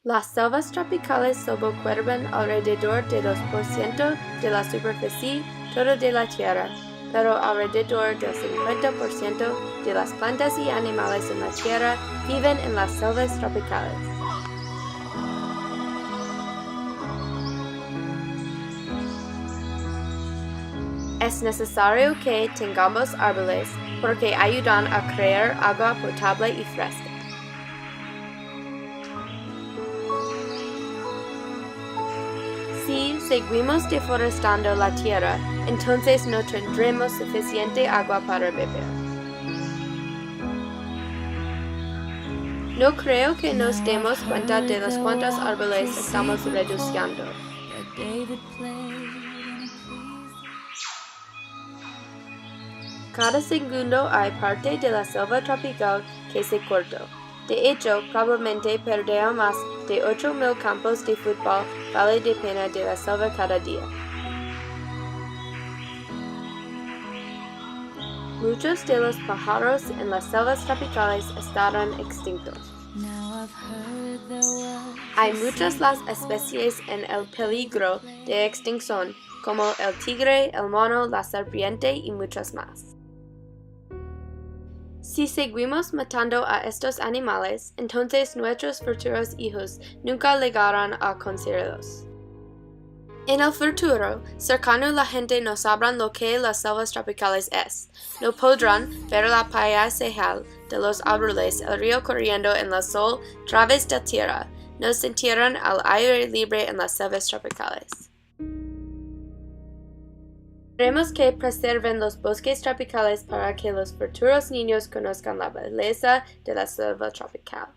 Las selvas tropicales sobrepoblan alrededor de 2% de la superficie total de la Tierra, pero alrededor del 50% de las plantas y animales en la Tierra viven en las selvas tropicales. Es necesario que tengamos árboles porque ayudan a crear agua potable y fresca. Si seguimos deforestando la tierra, entonces no tendremos suficiente agua para beber. No creo que nos demos cuenta de los cuantos árboles estamos reduciendo. Cada segundo hay parte de la selva tropical que se cortó. De hecho, probablemente perder más de 8,000 campos de fútbol vale la pena de la selva cada día. Muchos de los pájaros en las selvas tropicales estarán extintos. Hay muchas las especies en el peligro de extinción, como el tigre, el mono, la serpiente y muchas más. Si seguimos matando a estos animales, entonces nuestros futuros hijos nunca llegarán a conocerlos. En el futuro cercano la gente no sabrá lo que las selvas tropicales es. No podrán ver la paisaje de los árboles, el río corriendo en el sol a través de la tierra. No sentirán el aire libre en las selvas tropicales. Queremos que preserven los bosques tropicales para que los futuros niños conozcan la belleza de la selva tropical.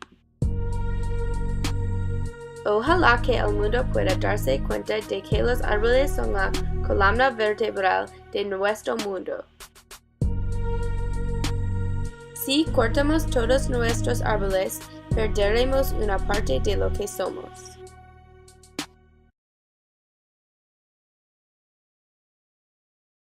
Ojalá que el mundo pueda darse cuenta de que los árboles son la columna vertebral de nuestro mundo. Si cortamos todos nuestros árboles, perderemos una parte de lo que somos.